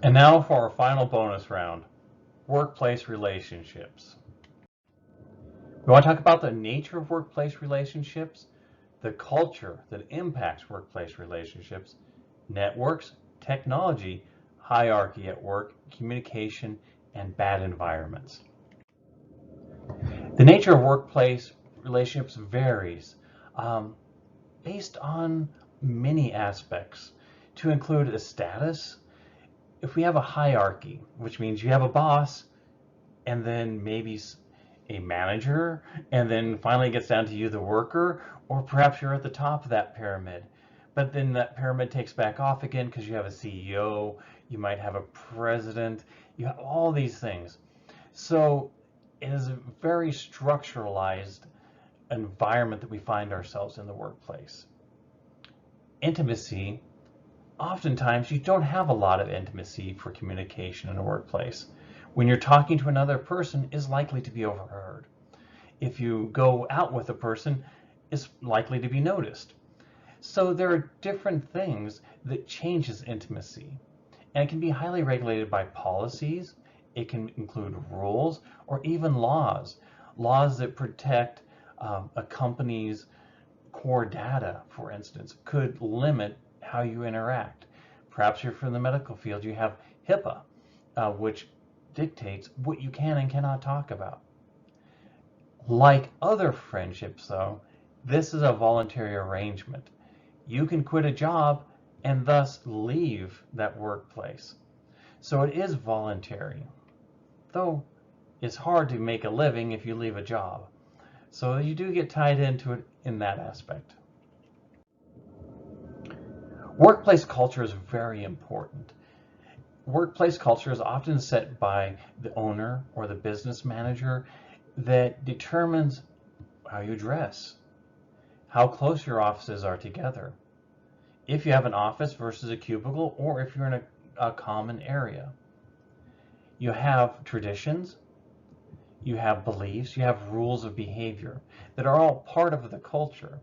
And now for our final bonus round, workplace relationships. We want to talk about the nature of workplace relationships, the culture that impacts workplace relationships, networks, technology, hierarchy at work, communication, and bad environments. The nature of workplace relationships varies based on many aspects, to include a status. If we have a hierarchy, which means you have a boss, and then maybe a manager, and then finally it gets down to you, the worker, or perhaps you're at the top of that pyramid. But then that pyramid takes back off again because you have a CEO, you might have a president, you have all these things. So it is a very structuralized environment that we find ourselves in the workplace. Intimacy, oftentimes you don't have a lot of intimacy for communication in a workplace. When you're talking to another person, is likely to be overheard. If you go out with a person, it's likely to be noticed. So there are different things that changes intimacy, and it can be highly regulated by policies. It can include rules or even laws that protect a company's core data, for instance, could limit how you interact. Perhaps you're from the medical field, you have HIPAA, which dictates what you can and cannot talk about. Like other friendships, though, this is a voluntary arrangement. You can quit a job and thus leave that workplace. So it is voluntary, though it's hard to make a living if you leave a job. So you do get tied into it in that aspect. Workplace culture is very important. Workplace culture is often set by the owner or the business manager that determines how you dress, how close your offices are together, if you have an office versus a cubicle, or if you're in a common area. You have traditions, you have beliefs, you have rules of behavior that are all part of the culture.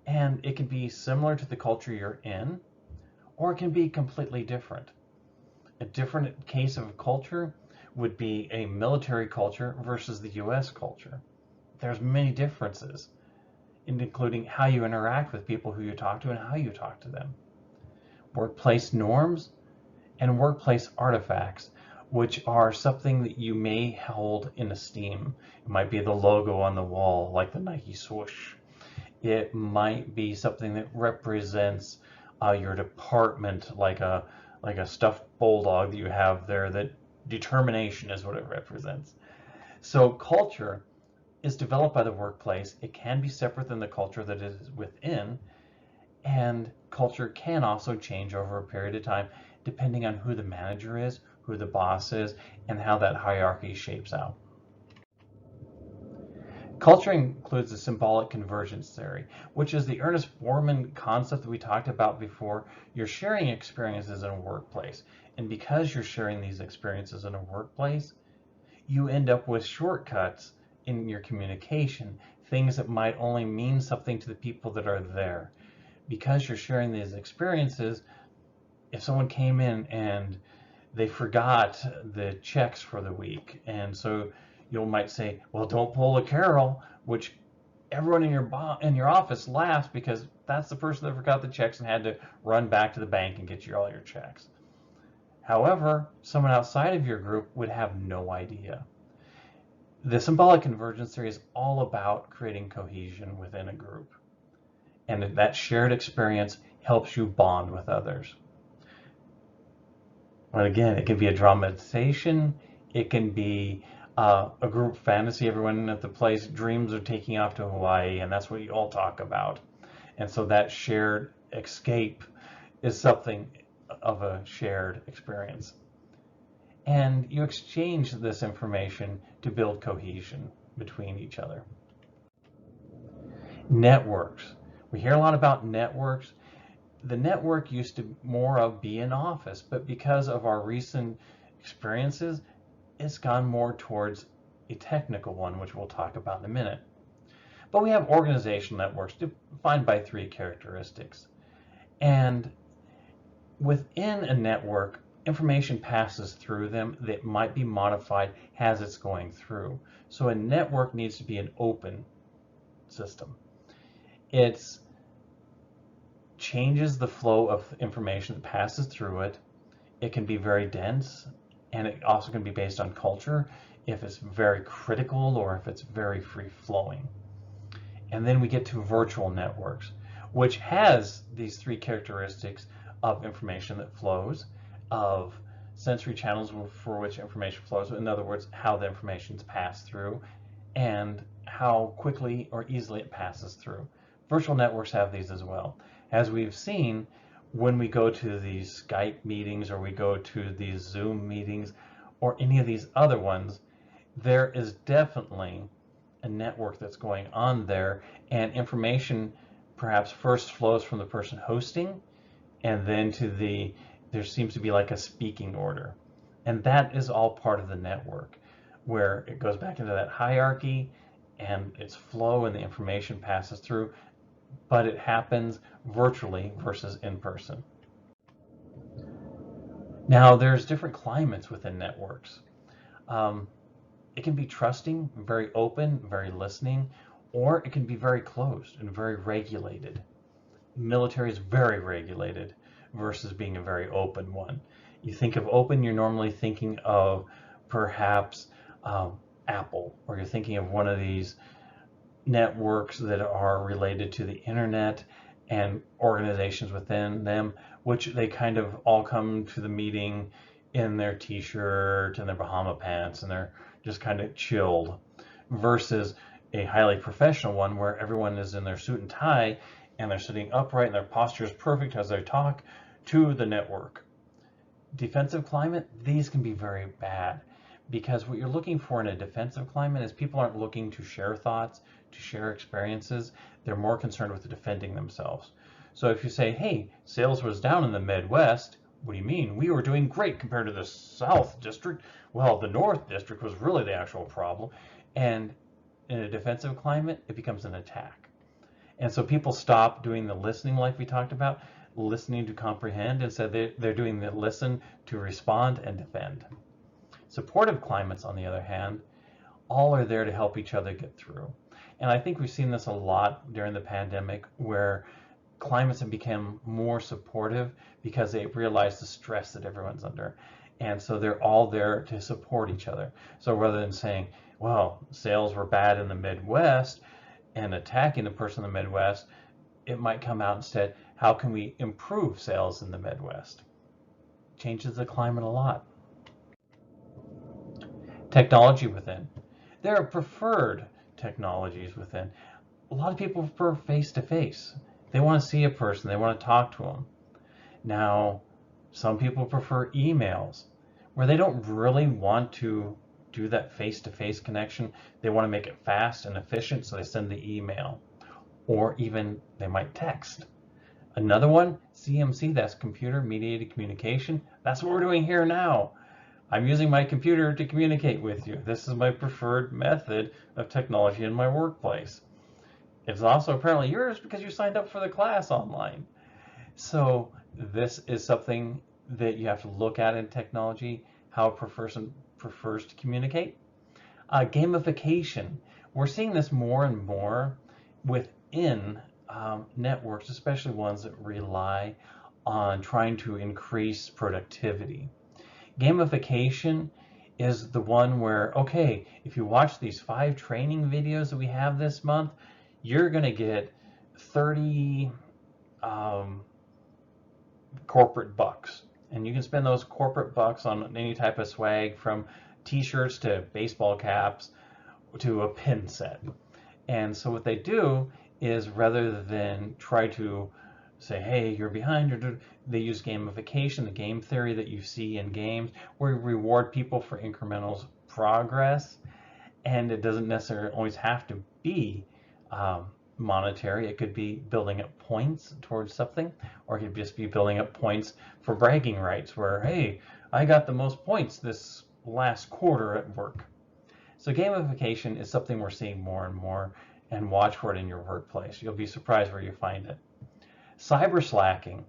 And it can be similar to the culture you're in, or it can be completely different. A different case of culture would be a military culture versus the US culture. There's many differences, including how you interact with people who you talk to and how you talk to them. Workplace norms and workplace artifacts, which are something that you may hold in esteem. It might be the logo on the wall, like the Nike swoosh. It might be something that represents your department, like a stuffed bulldog that you have there, that determination is what it represents. So culture is developed by the workplace. It can be separate than the culture that is within, and culture can also change over a period of time depending on who the manager is, who the boss is, and how that hierarchy shapes out. Culture includes the symbolic convergence theory, which is the Ernest Borman concept that we talked about before. You're sharing experiences in a workplace, and because you're sharing these experiences in a workplace, you end up with shortcuts in your communication, things that might only mean something to the people that are there. Because you're sharing these experiences, if someone came in and they forgot the checks for the week, and so you might say, well, don't pull a Carol, which everyone in your office laughs because that's the person that forgot the checks and had to run back to the bank and get all your checks. However, someone outside of your group would have no idea. The symbolic convergence theory is all about creating cohesion within a group, and that shared experience helps you bond with others. But again, it can be a dramatization, it can be a group fantasy. Everyone at the place dreams of taking off to Hawaii, and that's what you all talk about. And so that shared escape is something of a shared experience. And you exchange this information to build cohesion between each other. Networks. We hear a lot about networks. The network used to more of be an office, but because of our recent experiences, it's gone more towards a technical one, which we'll talk about in a minute. But we have organizational networks defined by 3 characteristics. And within a network, information passes through them that might be modified as it's going through. So a network needs to be an open system. It changes the flow of information that passes through it. It can be very dense, and it also can be based on culture, if it's very critical or if it's very free flowing. And then we get to virtual networks, which has these three characteristics of information that flows, of sensory channels for which information flows, in other words, how the information is passed through, and how quickly or easily it passes through. Virtual networks have these as well. As we've seen, when we go to these Skype meetings or we go to these Zoom meetings or any of these other ones, there is definitely a network that's going on there, and information perhaps first flows from the person hosting, and then there seems to be like a speaking order. And that is all part of the network, where it goes back into that hierarchy and its flow and the information passes through, but it happens virtually versus in person. Now, there's different climates within networks. It can be trusting, very open, very listening, or it can be very closed and very regulated. Military is very regulated versus being a very open one. You think of open, you're normally thinking of perhaps Apple, or you're thinking of one of these networks that are related to the internet and organizations within them, which they kind of all come to the meeting in their t-shirt and their Bahama pants, and they're just kind of chilled, versus a highly professional one where everyone is in their suit and tie and they're sitting upright and their posture is perfect as they talk to the network. Defensive climate, these can be very bad, because what you're looking for in a defensive climate is people aren't looking to share thoughts, to share experiences. They're more concerned with defending themselves. So if you say, hey, sales was down in the Midwest, what do you mean? We were doing great compared to the South District. Well, the North District was really the actual problem. And in a defensive climate, it becomes an attack. And so people stop doing the listening like we talked about, listening to comprehend, and so they're doing the listen to respond and defend. Supportive climates, on the other hand, all are there to help each other get through. And I think we've seen this a lot during the pandemic, where climates have become more supportive because they realize the stress that everyone's under. And so they're all there to support each other. So rather than saying, well, sales were bad in the Midwest and attacking the person in the Midwest, it might come out instead, how can we improve sales in the Midwest? Changes the climate a lot. Technology within. There are preferred technologies within. A lot of people prefer face-to-face. They want to see a person. They want to talk to them. Now, some people prefer emails, where they don't really want to do that face-to-face connection. They want to make it fast and efficient, so they send the email. Or even they might text. Another one, CMC, that's computer mediated communication. That's what we're doing here now. I'm using my computer to communicate with you. This is my preferred method of technology in my workplace. It's also apparently yours because you signed up for the class online. So this is something that you have to look at in technology, how a person prefers to communicate. Gamification. We're seeing this more and more within networks, especially ones that rely on trying to increase productivity. Gamification is the one where, okay, if you watch these 5 training videos that we have this month, you're going to get 30 corporate bucks. And you can spend those corporate bucks on any type of swag, from t-shirts to baseball caps to a pin set. And so what they do is, rather than try to say, hey, you're behind, they use gamification, the game theory that you see in games, where you reward people for incremental progress. And it doesn't necessarily always have to be monetary. It could be building up points towards something, or it could just be building up points for bragging rights, where, hey, I got the most points this last quarter at work. So gamification is something we're seeing more and more, and watch for it in your workplace. You'll be surprised where you find it. Cyber slacking,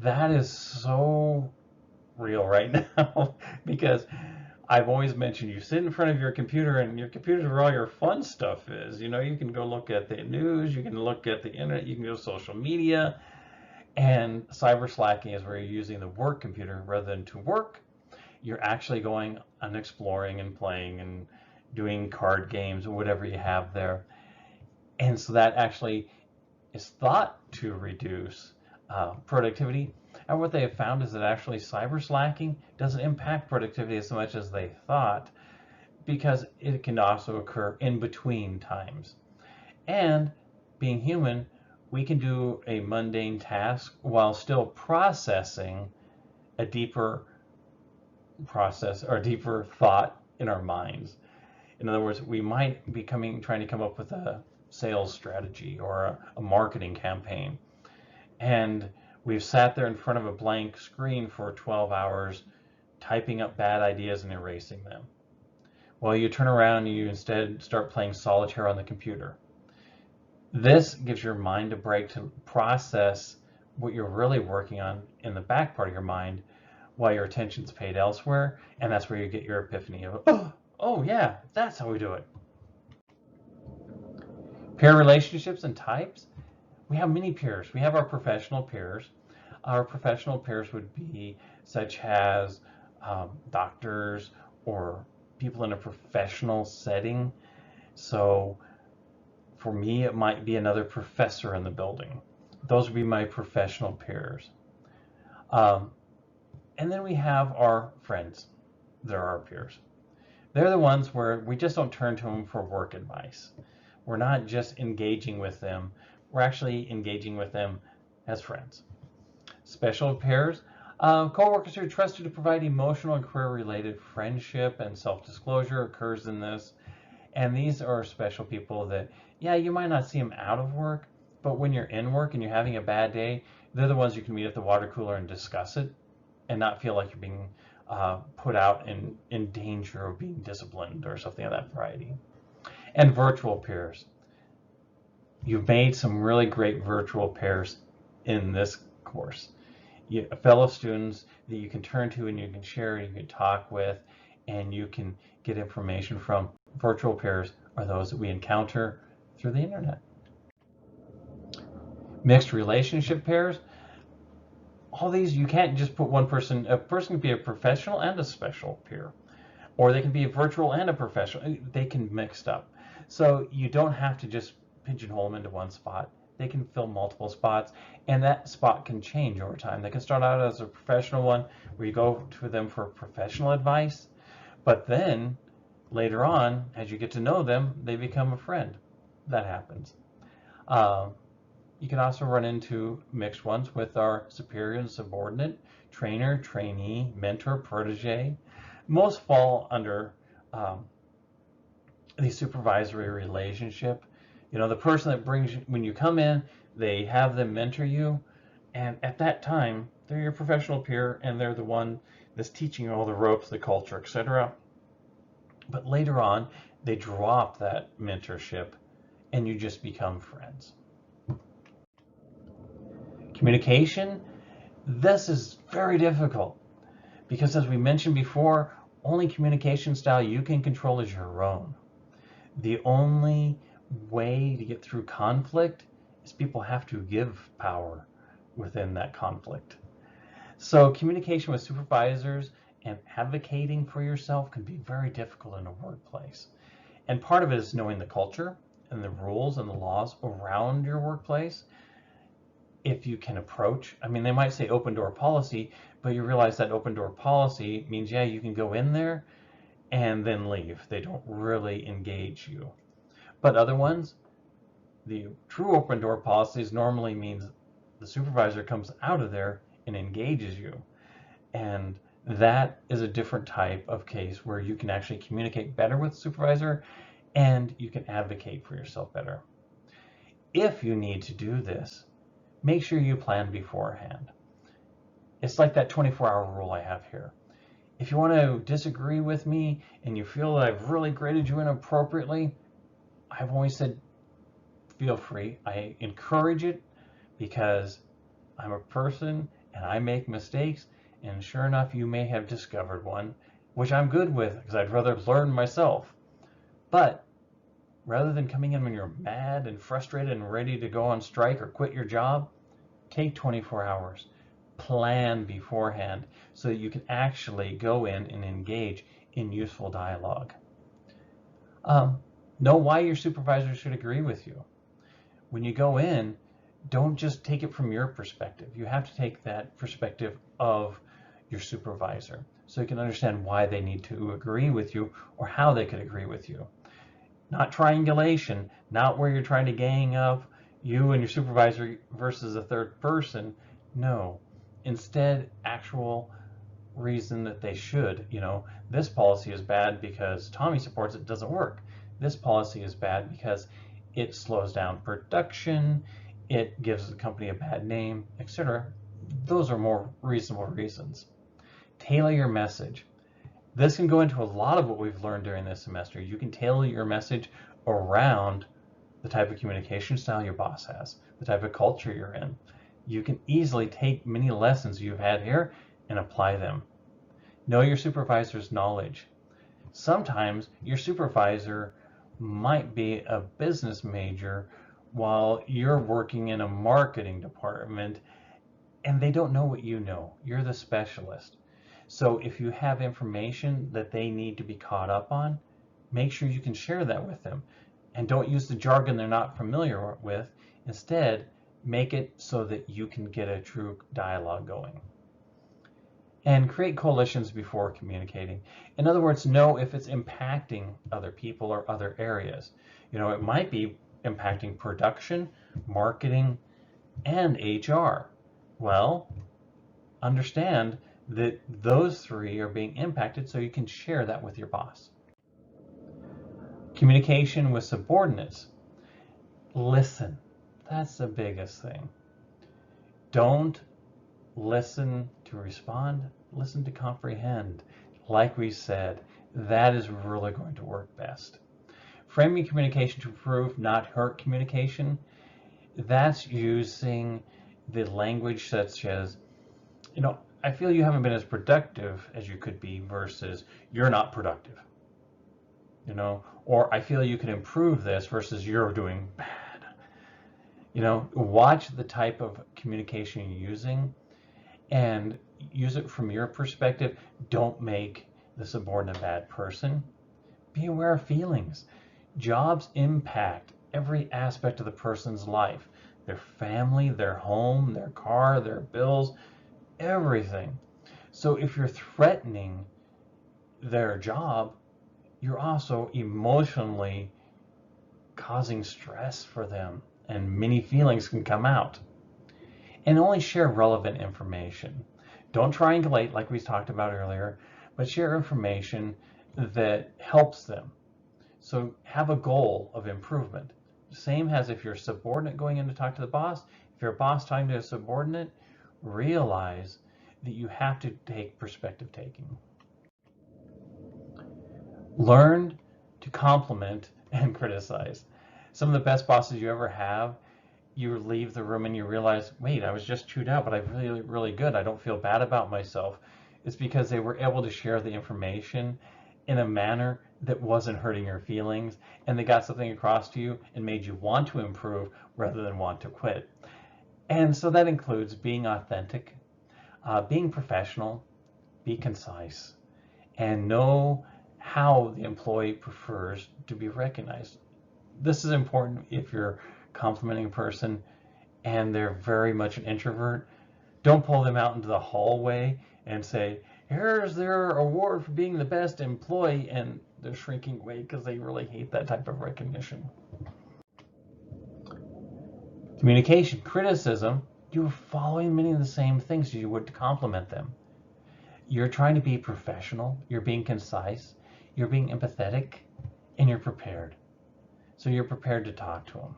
that is so real right now because I've always mentioned you sit in front of your computer, and your computer is where all your fun stuff is. You know, you can go look at the news, you can look at the internet, you can go to social media, and cyber slacking is where you're using the work computer rather than to work. You're actually going and exploring and playing and doing card games or whatever you have there. And so that actually is thought to reduce productivity. And what they have found is that actually cyber slacking doesn't impact productivity as much as they thought, because it can also occur in between times. And being human, we can do a mundane task while still processing a deeper process or deeper thought in our minds. In other words, we might be trying to come up with a sales strategy or a marketing campaign, and we've sat there in front of a blank screen for 12 hours typing up bad ideas and erasing them. Well, you turn around and you instead start playing solitaire on the computer. This gives your mind a break to process what you're really working on in the back part of your mind while your attention's paid elsewhere, and that's where you get your epiphany of, oh yeah, that's how we do it. Peer relationships and types. We have many peers. We have our professional peers. Our professional peers would be such as doctors or people in a professional setting. So for me, it might be another professor in the building. Those would be my professional peers. And then we have our friends. They're our peers. They're the ones where we just don't turn to them for work advice. We're not just engaging with them. We're actually engaging with them as friends. Special peers, coworkers who are trusted to provide emotional and career-related friendship and self-disclosure occurs in this. And these are special people that, yeah, you might not see them out of work, but when you're in work and you're having a bad day, they're the ones you can meet at the water cooler and discuss it and not feel like you're being put out in danger of being disciplined or something of that variety. And virtual peers. You've made some really great virtual pairs in this course. Fellow students that you can turn to and you can share and you can talk with and you can get information from. Virtual pairs are those that we encounter through the internet. Mixed relationship pairs. All these, you can't just put one person. A person can be a professional and a special peer, or they can be a virtual and a professional. They can mix up. So you don't have to just pigeonhole them into one spot. They can fill multiple spots, and that spot can change over time. They can start out as a professional one where you go to them for professional advice, but then later on, as you get to know them, they become a friend. That happens. You can also run into mixed ones with our superior and subordinate, trainer, trainee, mentor, protege. Most fall under the supervisory relationship. You know, the person that brings you, when you come in, they have them mentor you, and at that time, they're your professional peer, and they're the one that's teaching you all the ropes, the culture, etc. But later on, they drop that mentorship, and you just become friends. Communication, this is very difficult because, as we mentioned before, only communication style you can control is your own. The only way to get through conflict is people have to give power within that conflict. So communication with supervisors and advocating for yourself can be very difficult in a workplace. And part of it is knowing the culture and the rules and the laws around your workplace. If you can approach, I mean, they might say open door policy, but you realize that open door policy means, yeah, you can go in there and then leave. They don't really engage you. But other ones, the true open door policies normally means the supervisor comes out of there and engages you. And that is a different type of case where you can actually communicate better with the supervisor and you can advocate for yourself better. If you need to do this, make sure you plan beforehand. It's like that 24-hour rule I have here. If you want to disagree with me and you feel that I've really graded you inappropriately, I've always said feel free. I encourage it because I'm a person and I make mistakes, And sure enough, you may have discovered one, which I'm good with because I'd rather learn myself. But rather than coming in when you're mad and frustrated and ready to go on strike or quit your job, take 24 hours. Plan beforehand so that you can actually go in and engage in useful dialogue. Know why your supervisor should agree with you. When you go in, don't just take it from your perspective. You have to take that perspective of your supervisor so you can understand why they need to agree with you or how they could agree with you. Not triangulation, not where you're trying to gang up you and your supervisor versus a third person. No, instead, actual reason that they should. This policy is bad because Tommy supports it, doesn't work. This policy is bad because it slows down production, it gives the company a bad name, etc. Those are more reasonable reasons. Tailor your message. This can go into a lot of what we've learned during this semester. You can tailor your message around the type of communication style your boss has, the type of culture you're in. You can easily take many lessons you've had here and apply them. Know your supervisor's knowledge. Sometimes your supervisor might be a business major while you're working in a marketing department and they don't know what you know. You're the specialist. So if you have information that they need to be caught up on, make sure you can share that with them. And don't use the jargon they're not familiar with. Instead, make it so that you can get a true dialogue going. And create coalitions before communicating. In other words, know if it's impacting other people or other areas. It might be impacting production, marketing, and HR. Well, understand that those three are being impacted so you can share that with your boss. Communication with subordinates. Listen. That's the biggest thing. Don't listen to respond, listen to comprehend. Like we said, that is really going to work best. Framing communication to improve, not hurt communication. That's using the language such as, I feel you haven't been as productive as you could be versus you're not productive. Or I feel you can improve this versus you're doing bad. Watch the type of communication you're using and use it from your perspective. Don't make the subordinate a bad person. Be aware of feelings. Jobs impact every aspect of the person's life, their family, their home, their car, their bills, everything. So if you're threatening their job, you're also emotionally causing stress for them, and many feelings can come out. And only share relevant information. Don't triangulate like we talked about earlier, but share information that helps them. So have a goal of improvement. Same as if you're a subordinate going in to talk to the boss. If you're a boss talking to a subordinate, realize that you have to take perspective taking. Learn to compliment and criticize. Some of the best bosses you ever have, you leave the room and you realize, wait, I was just chewed out, but I'm really, really good. I don't feel bad about myself. It's because they were able to share the information in a manner that wasn't hurting your feelings, and they got something across to you and made you want to improve rather than want to quit. And so that includes being authentic, being professional, be concise, and know how the employee prefers to be recognized. This is important if you're complimenting a person and they're very much an introvert. Don't pull them out into the hallway and say, here's their award for being the best employee, and they're shrinking away because they really hate that type of recognition. Communication, criticism, you're following many of the same things you would to compliment them. You're trying to be professional, you're being concise, you're being empathetic, and you're prepared. So you're prepared to talk to them.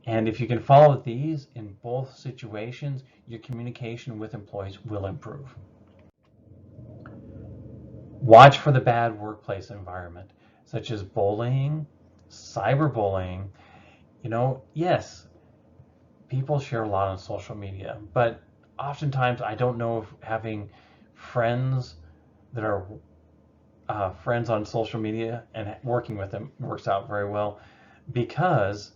And if you can follow these in both situations, your communication with employees will improve. Watch for the bad workplace environment, such as bullying, cyberbullying. Yes, people share a lot on social media, but oftentimes I don't know if having friends that are friends on social media and working with them works out very well, because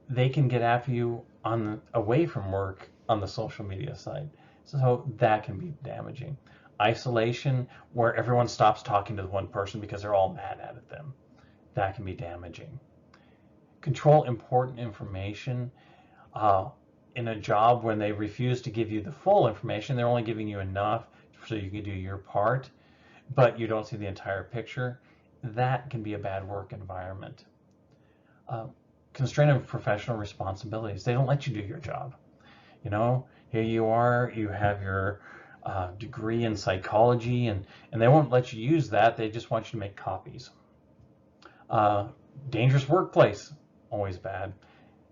they can get after you on away from work on the social media side. So that can be damaging. Isolation, where everyone stops talking to the one person because they're all mad at them, that can be damaging. Control important information. Uh, in a job, when they refuse to give you the full information, they're only giving you enough so you can do your part, but you don't see the entire picture. That can be a bad work environment. Uh, Constraint of professional responsibilities. They don't let you do your job. You know, here you are, you have your degree in psychology, and they won't let you use that. They just want you to make copies. Uh, Dangerous workplace, always bad.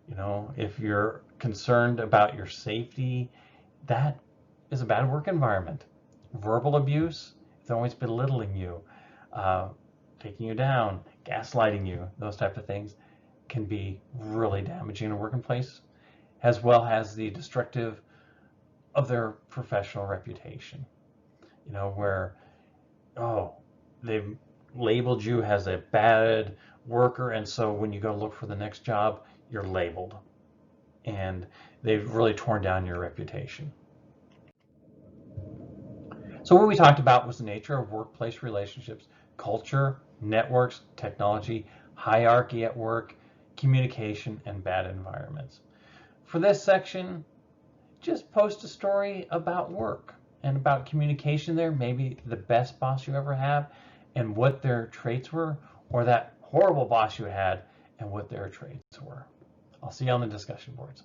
You know, if you're concerned about your safety, that is a bad work environment. Verbal abuse, it's always belittling you, uh, taking you down, gaslighting you, those type of things can be really damaging in a working place, as well as the destructive of their professional reputation. You know, where, oh, they've labeled you as a bad worker, and so when you go look for the next job, you're labeled, and they've really torn down your reputation. So what we talked about was the nature of workplace relationships, culture, networks, technology, hierarchy at work, communication, and bad environments. For this section, just post a story about work and about communication there, maybe the best boss you ever have and what their traits were, or that horrible boss you had and what their traits were. I'll see you on the discussion boards.